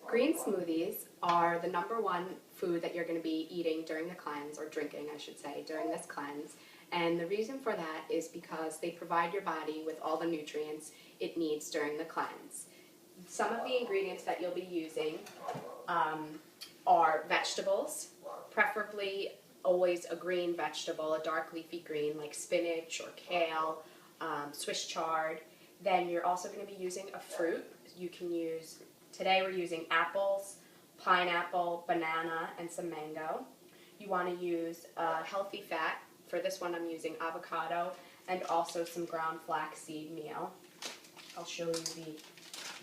Green smoothies are the #1 food that you're going to be eating during the cleanse, or drinking, I should say, during this cleanse. And the reason for that is because they provide your body with all the nutrients it needs during the cleanse. Some of the ingredients that you'll be using are vegetables, preferably always a green vegetable, a dark leafy green like spinach or kale, Swiss chard. Then you're also going to be using a fruit. You can use, today we're using apples, pineapple, banana, and some mango. You want to use a healthy fat. For this one I'm using avocado and also some ground flaxseed meal. I'll show you the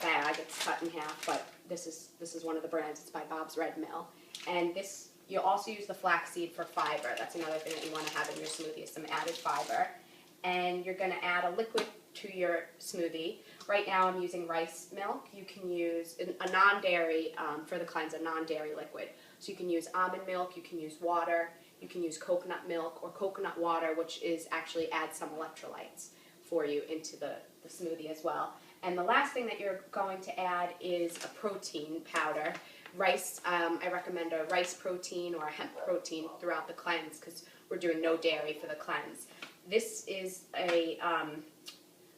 bag. It's cut in half, but this is one of the brands. It's by Bob's Red Mill. And this, you'll also use the flaxseed for fiber. That's another thing that you want to have in your smoothie, is some added fiber. And you're going to add a liquid to your smoothie. Right now I'm using rice milk. You can use a non-dairy, for the cleanse, a non-dairy liquid. So you can use almond milk, you can use water, you can use coconut milk or coconut water, which is actually adds some electrolytes for you into the smoothie as well. And the last thing that you're going to add is a protein powder. Rice, I recommend a rice protein or a hemp protein throughout the cleanse because we're doing no dairy for the cleanse. This is a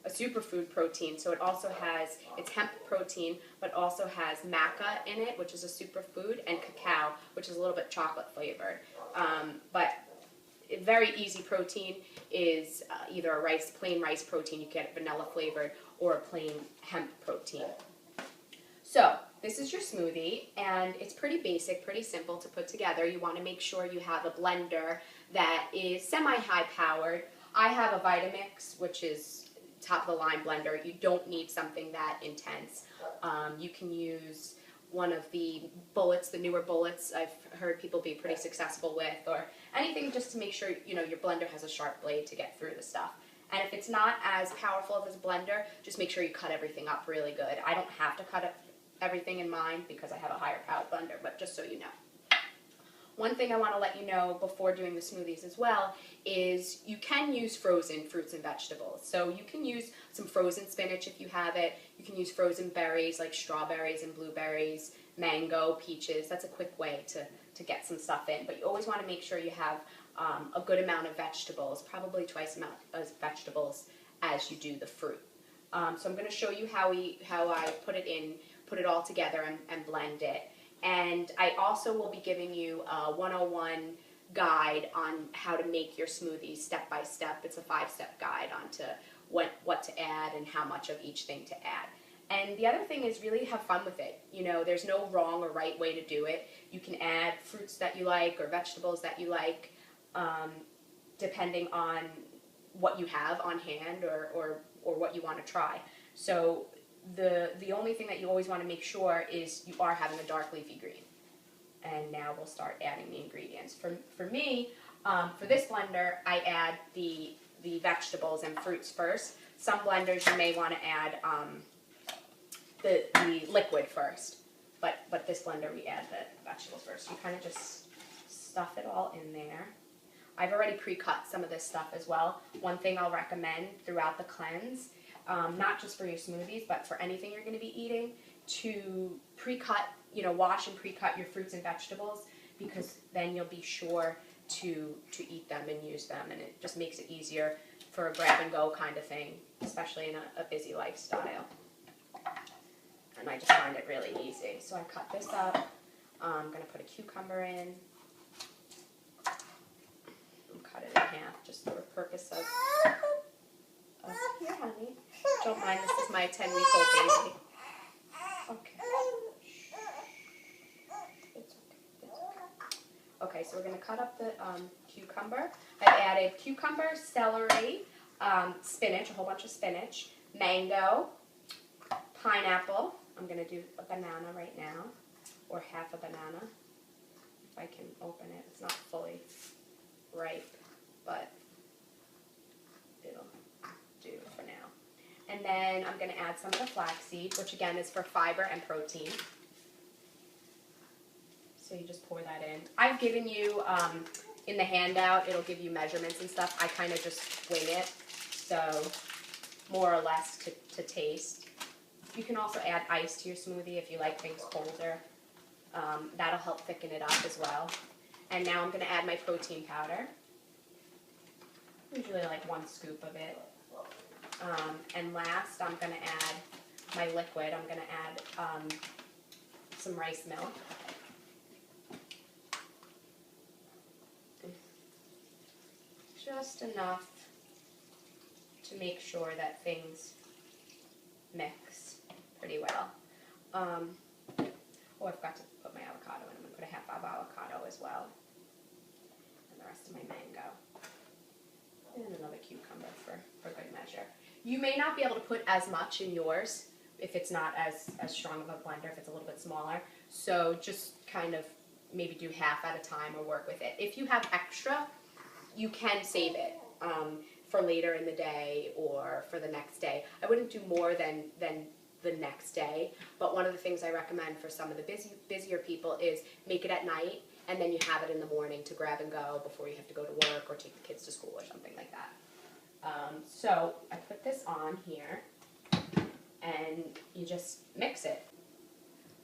superfood protein, so it also has, it's hemp protein, but also has maca in it, which is a superfood, and cacao, which is a little bit chocolate flavored. But a very easy protein is either a plain rice protein, you get it vanilla flavored, or a plain hemp protein. So this is your smoothie, and it's pretty basic, pretty simple to put together. You want to make sure you have a blender that is semi-high powered. I have a Vitamix, which is top of the line blender. You don't need something that intense. You can use one of the bullets, the newer bullets I've heard people be pretty successful with, or anything just to make sure your blender has a sharp blade to get through the stuff. And if it's not as powerful as a blender, just make sure you cut everything up really good. I don't have to cut up everything in mine because I have a higher powered blender, but just so you know. One thing I want to let you know before doing the smoothies as well is you can use frozen fruits and vegetables. So you can use some frozen spinach if you have it. You can use frozen berries like strawberries and blueberries, mango, peaches. That's a quick way to get some stuff in. But you always want to make sure you have a good amount of vegetables, probably twice the amount of vegetables as you do the fruit. So I'm going to show you how I put it all together and blend it. And I also will be giving you a 101 guide on how to make your smoothies step by step. It's a 5-step guide onto what to add and how much of each thing to add. And the other thing is really have fun with it. There's no wrong or right way to do it. You can add fruits that you like or vegetables that you like, depending on what you have on hand or what you want to try. So the only thing that you always want to make sure is you are having a dark leafy green. And now we'll start adding the ingredients. For me, for this blender, I add the vegetables and fruits first. Some blenders you may want to add the liquid first, but this blender we add the vegetables first. You kind of just stuff it all in there. I've already pre-cut some of this stuff as well. One thing I'll recommend throughout the cleanse, not just for your smoothies, but for anything you're going to be eating, to pre-cut, wash and pre-cut your fruits and vegetables, because then you'll be sure to eat them and use them, and it just makes it easier for a grab-and-go kind of thing, especially in a busy lifestyle. And I just find it really easy. So I cut this up. I'm going to put a cucumber in. Cut it in half just for the purpose of here, honey. Don't mind, this is my 10-week-old baby. Okay. It's okay. Okay, so we're going to cut up the cucumber. I've added cucumber, celery, spinach, a whole bunch of spinach, mango, pineapple. I'm going to do a banana right now, or half a banana, if I can open it. It's not fully ripe, but it'll do for now. And then I'm going to add some of the flaxseed, which again is for fiber and protein. So you just pour that in. I've given you, in the handout, it'll give you measurements and stuff. I kind of just wing it, so more or less to taste. You can also add ice to your smoothie if you like things colder. That'll help thicken it up as well. And now I'm going to add my protein powder. Usually like 1 scoop of it. And last, I'm going to add my liquid. I'm going to add some rice milk. Just enough to make sure that things mix pretty well. Oh, I forgot to put my avocado in. I'm going to put a half of avocado as well. And the rest of my mango. And another cucumber for good measure. You may not be able to put as much in yours if it's not as strong of a blender, if it's a little bit smaller. So just kind of maybe do half at a time or work with it. If you have extra, you can save it for later in the day or for the next day. I wouldn't do more than the next day, but one of the things I recommend for some of the busier people is make it at night and then you have it in the morning to grab and go before you have to go to work or take the kids to school or something like that. So I put this on here and you just mix it.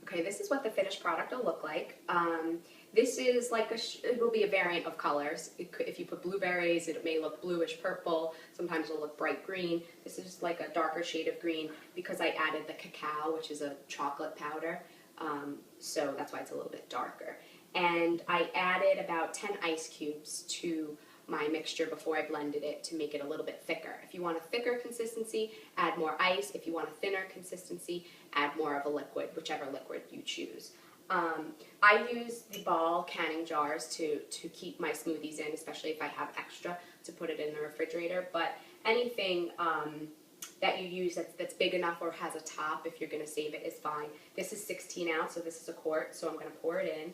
Okay, this is what the finished product will look like. This is like it will be a variant of colors. If you put blueberries, it may look bluish purple. Sometimes it'll look bright green. This is like a darker shade of green because I added the cacao, which is a chocolate powder. So that's why it's a little bit darker. And I added about 10 ice cubes to my mixture before I blended it to make it a little bit thicker. If you want a thicker consistency, add more ice. If you want a thinner consistency, add more of a liquid, whichever liquid you choose. I use the ball canning jars to keep my smoothies in, especially if I have extra to put it in the refrigerator. But anything that you use that's big enough or has a top, if you're going to save it, is fine. This is 16 ounce, so this is a quart, so I'm going to pour it in.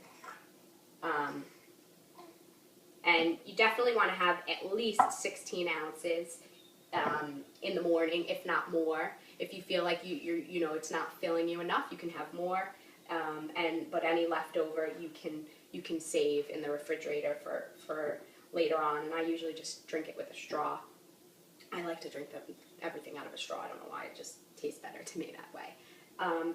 And you definitely want to have at least 16 ounces in the morning, if not more. If you feel like you know it's not filling you enough, you can have more. But any leftover you can save in the refrigerator for later on. And I usually just drink it with a straw. I like to drink everything out of a straw. I don't know why, it just tastes better to me that way.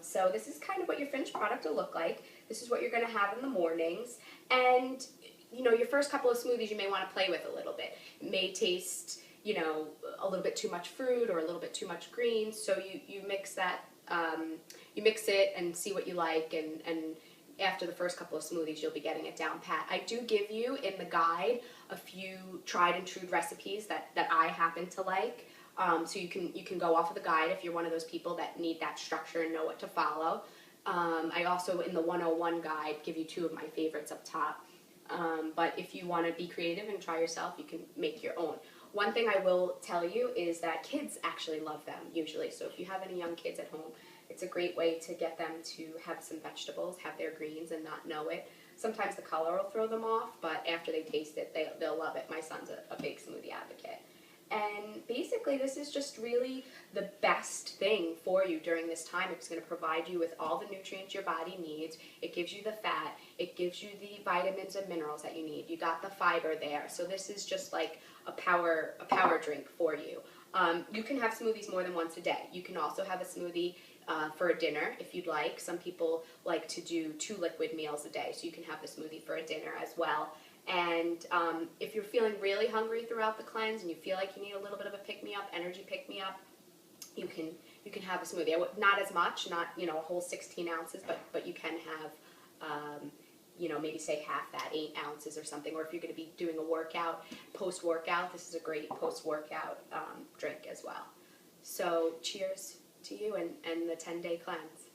So this is kind of what your finished product will look like. This is what you're going to have in the mornings. And you know, your first couple of smoothies you may want to play with a little bit. It may taste, you know, a little bit too much fruit or a little bit too much greens. So you mix that, you mix it and see what you like, and after the first couple of smoothies you'll be getting it down pat. I do give you in the guide a few tried and true recipes that I happen to like. So you can go off of the guide if you're one of those people that need that structure and know what to follow. I also in the 101 guide give you 2 of my favorites up top. But if you want to be creative and try yourself, you can make your own. One thing I will tell you is that kids actually love them usually. So if you have any young kids at home, it's a great way to get them to have some vegetables, have their greens and not know it. Sometimes the color will throw them off, but after they taste it, they'll love it. My son's a big smoothie advocate. And basically this is just really the best thing for you during this time. It's going to provide you with all the nutrients your body needs. It gives you the fat. It gives you the vitamins and minerals that you need. You got the fiber there. So this is just like a power drink for you. You can have smoothies more than once a day. You can also have a smoothie for a dinner if you'd like. Some people like to do 2 liquid meals a day, so you can have the smoothie for a dinner as well. And if you're feeling really hungry throughout the cleanse and you feel like you need a little bit of a pick-me-up, energy pick-me-up, you can have a smoothie. Not as much, not a whole 16 ounces, but you can have maybe say half that, 8 ounces or something. Or if you're going to be doing a workout, post-workout, this is a great post-workout drink as well. So cheers to you and the 10-day cleanse.